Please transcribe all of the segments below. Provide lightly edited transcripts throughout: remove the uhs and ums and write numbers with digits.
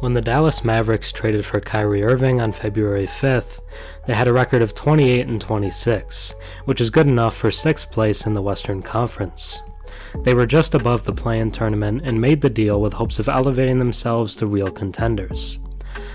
When the Dallas Mavericks traded for Kyrie Irving on February 5th, they had a record of 28-26, which is good enough for 6th place in the Western Conference. They were just above the play-in tournament and made the deal with hopes of elevating themselves to real contenders.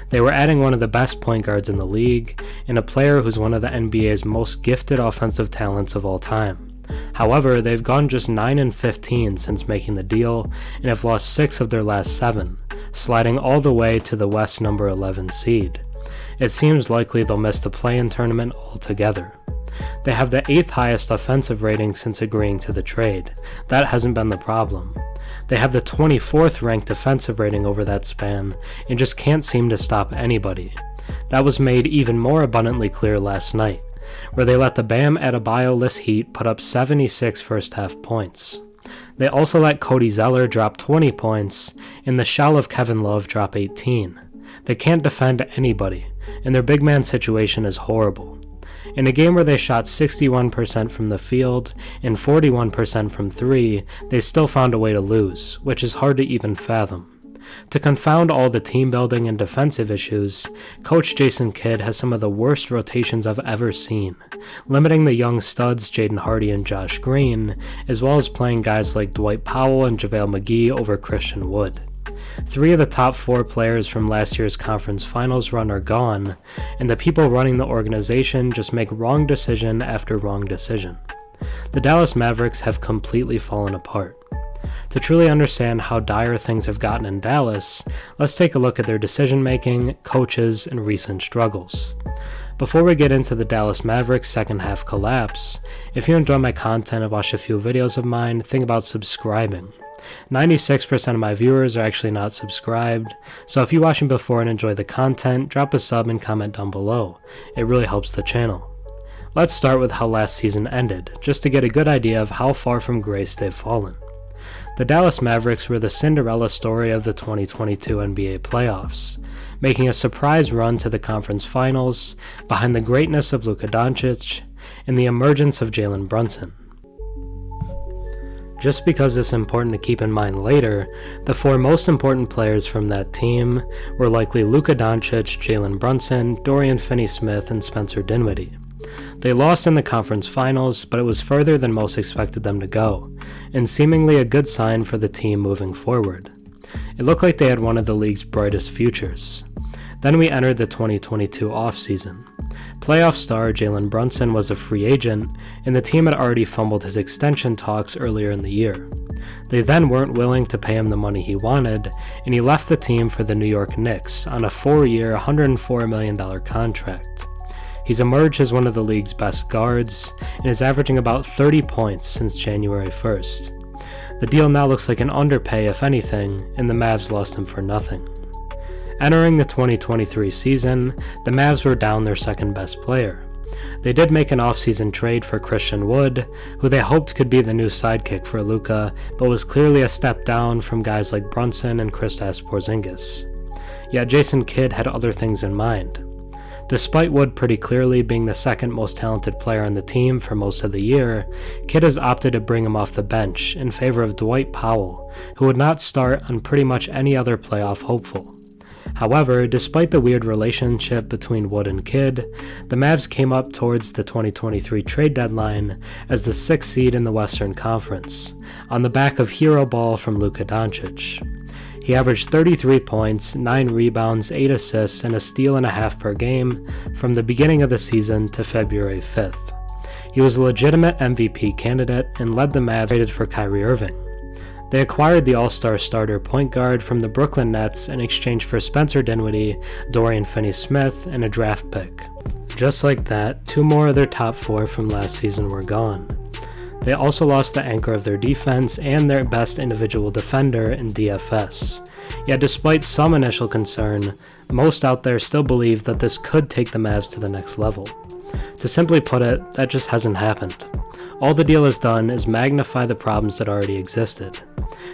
They were adding one of the best point guards in the league, and a player who's one of the NBA's most gifted offensive talents of all time. However, they've gone just 9-15 since making the deal and have lost 6 of their last 7, sliding all the way to the West number 11 seed. It seems likely they'll miss the play-in tournament altogether. They have the 8th highest offensive rating since agreeing to the trade. That hasn't been the problem. They have the 24th ranked defensive rating over that span and just can't seem to stop anybody. That was made even more abundantly clear last night, where they let the Bam Adebayo-less Heat put up 76 first-half points. They also let Cody Zeller drop 20 points, and the shell of Kevin Love drop 18. They can't defend anybody, and their big man situation is horrible. In a game where they shot 61% from the field and 41% from 3, they still found a way to lose, which is hard to even fathom. To confound all the team building and defensive issues, Coach Jason Kidd has some of the worst rotations I've ever seen, limiting the young studs Jaden Hardy and Josh Green, as well as playing guys like Dwight Powell and JaVale McGee over Christian Wood. 3 of the top 4 players from last year's conference finals run are gone, and the people running the organization just make wrong decision after wrong decision. The Dallas Mavericks have completely fallen apart. To truly understand how dire things have gotten in Dallas, let's take a look at their decision-making, coaches, and recent struggles. Before we get into the Dallas Mavericks' second half collapse, if you enjoy my content and watch a few videos of mine, think about subscribing. 96% of my viewers are actually not subscribed, so if you're watching before and enjoy the content, drop a sub and comment down below. It really helps the channel. Let's start with how last season ended, just to get a good idea of how far from grace they've fallen. The Dallas Mavericks were the Cinderella story of the 2022 NBA playoffs, making a surprise run to the conference finals behind the greatness of Luka Doncic and the emergence of Jalen Brunson. Just because it's important to keep in mind later, the 4 most important players from that team were likely Luka Doncic, Jalen Brunson, Dorian Finney-Smith, and Spencer Dinwiddie. They lost in the conference finals, but it was further than most expected them to go, and seemingly a good sign for the team moving forward. It looked like they had one of the league's brightest futures. Then we entered the 2022 offseason. Playoff star Jalen Brunson was a free agent, and the team had already fumbled his extension talks earlier in the year. They then weren't willing to pay him the money he wanted, and he left the team for the New York Knicks on a 4-year, $104 million contract. He's emerged as one of the league's best guards, and is averaging about 30 points since January 1st. The deal now looks like an underpay if anything, and the Mavs lost him for nothing. Entering the 2023 season, the Mavs were down their second best player. They did make an offseason trade for Christian Wood, who they hoped could be the new sidekick for Luka, but was clearly a step down from guys like Brunson and Kristaps Porzingis. Yet Jason Kidd had other things in mind. Despite Wood pretty clearly being the second most talented player on the team for most of the year, Kidd has opted to bring him off the bench in favor of Dwight Powell, who would not start on pretty much any other playoff hopeful. However, despite the weird relationship between Wood and Kidd, the Mavs came up towards the 2023 trade deadline as the 6th seed in the Western Conference, on the back of hero ball from Luka Doncic. He averaged 33 points, 9 rebounds, 8 assists, and a steal and a half per game from the beginning of the season to February 5th. He was a legitimate MVP candidate and led the Mavs traded for Kyrie Irving. They acquired the all-star starter point guard from the Brooklyn Nets in exchange for Spencer Dinwiddie, Dorian Finney-Smith, and a draft pick. Just like that, 2 more of their top 4 from last season were gone. They also lost the anchor of their defense and their best individual defender in DFS. Yet despite some initial concern, most out there still believe that this could take the Mavs to the next level. To simply put it, that just hasn't happened. All the deal has done is magnify the problems that already existed.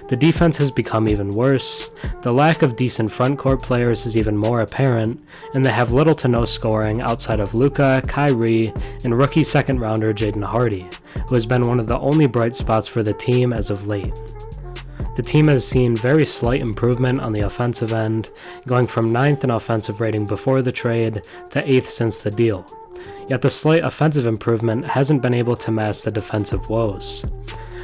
The defense has become even worse, the lack of decent frontcourt players is even more apparent, and they have little to no scoring outside of Luka, Kyrie, and rookie second-rounder Jaden Hardy, who has been one of the only bright spots for the team as of late. The team has seen very slight improvement on the offensive end, going from 9th in offensive rating before the trade to 8th since the deal. Yet the slight offensive improvement hasn't been able to mask the defensive woes.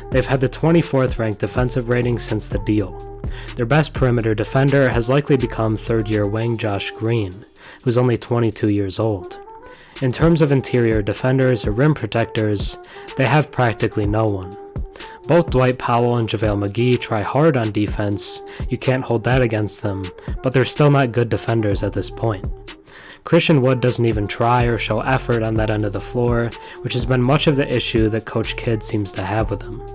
They've had the 24th ranked defensive rating since the deal. Their best perimeter defender has likely become third-year wing Josh Green, who's only 22 years old. In terms of interior defenders or rim protectors, they have practically no one. Both Dwight Powell and JaVale McGee try hard on defense, you can't hold that against them, but they're still not good defenders at this point. Christian Wood doesn't even try or show effort on that end of the floor, which has been much of the issue that Coach Kidd seems to have with him.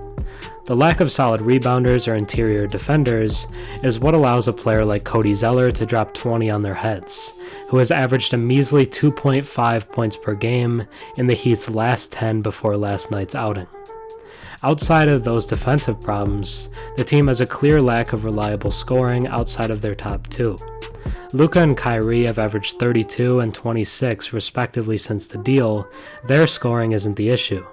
The lack of solid rebounders or interior defenders is what allows a player like Cody Zeller to drop 20 on their heads, who has averaged a measly 2.5 points per game in the Heat's last 10 before last night's outing. Outside of those defensive problems, the team has a clear lack of reliable scoring outside of their top two. Luka and Kyrie have averaged 32 and 26 respectively since the deal. Their scoring isn't the issue.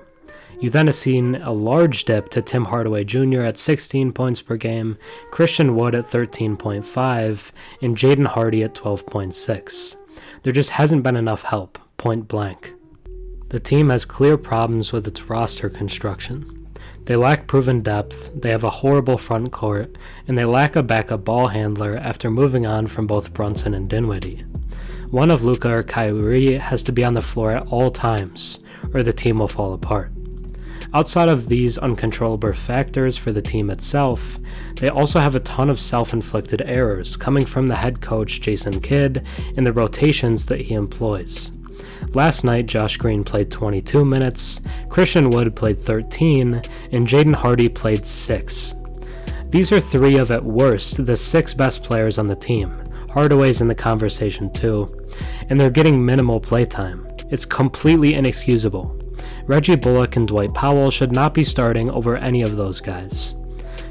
You then have seen a large dip to Tim Hardaway Jr. at 16 points per game, Christian Wood at 13.5, and Jaden Hardy at 12.6. There just hasn't been enough help, point blank. The team has clear problems with its roster construction. They lack proven depth, they have a horrible front court, and they lack a backup ball handler after moving on from both Brunson and Dinwiddie. One of Luka or Kyrie has to be on the floor at all times, or the team will fall apart. Outside of these uncontrollable factors for the team itself, they also have a ton of self-inflicted errors coming from the head coach Jason Kidd and the rotations that he employs. Last night, Josh Green played 22 minutes, Christian Wood played 13, and Jaden Hardy played 6. These are 3 of, at worst, the 6 best players on the team. Hardaway's in the conversation too, and they're getting minimal playtime. It's completely inexcusable. Reggie Bullock and Dwight Powell should not be starting over any of those guys.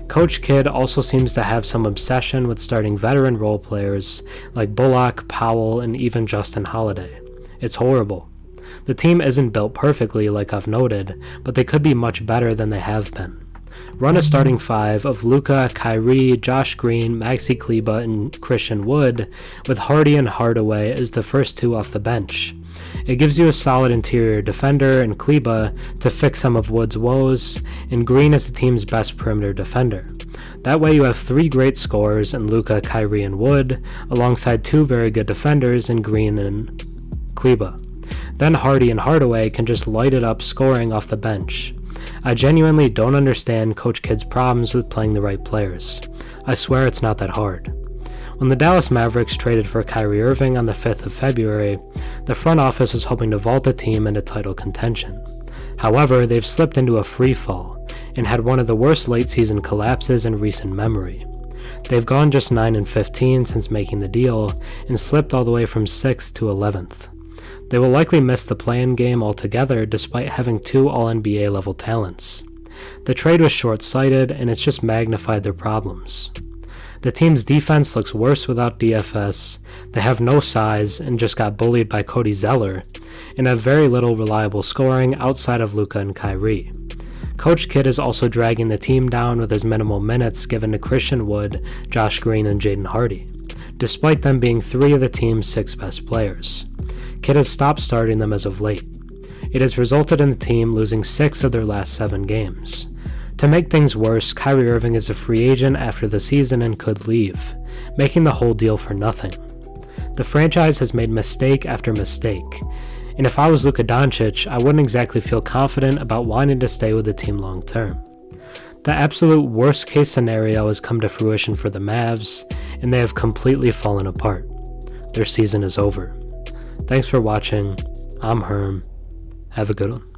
Coach Kidd also seems to have some obsession with starting veteran role players like Bullock, Powell, and even Justin Holiday. It's horrible. The team isn't built perfectly, like I've noted, but they could be much better than they have been. Run a starting 5 of Luka, Kyrie, Josh Green, Maxi Kleber, and Christian Wood, with Hardy and Hardaway as the first 2 off the bench. It gives you a solid interior defender in Kleber to fix some of Wood's woes, and Green is the team's best perimeter defender. That way you have 3 great scorers in Luka, Kyrie, and Wood, alongside 2 very good defenders in Green and Kleber. Then Hardy and Hardaway can just light it up scoring off the bench. I genuinely don't understand Coach Kidd's problems with playing the right players. I swear it's not that hard. When the Dallas Mavericks traded for Kyrie Irving on the 5th of February, the front office was hoping to vault the team into title contention. However, they've slipped into a free fall and had one of the worst late season collapses in recent memory. They've gone just 9-15 since making the deal and slipped all the way from 6th to 11th. They will likely miss the play-in game altogether despite having 2 All-NBA level talents. The trade was short-sighted and it's just magnified their problems. The team's defense looks worse without DFS, they have no size and just got bullied by Cody Zeller, and have very little reliable scoring outside of Luka and Kyrie. Coach Kidd is also dragging the team down with his minimal minutes given to Christian Wood, Josh Green, and Jaden Hardy, despite them being 3 of the team's 6 best players. Kidd has stopped starting them as of late. It has resulted in the team losing 6 of their last 7 games. To make things worse, Kyrie Irving is a free agent after the season and could leave, making the whole deal for nothing. The franchise has made mistake after mistake, and if I was Luka Doncic, I wouldn't exactly feel confident about wanting to stay with the team long term. The absolute worst case scenario has come to fruition for the Mavs, and they have completely fallen apart. Their season is over. Thanks for watching. I'm Herm. Have a good one.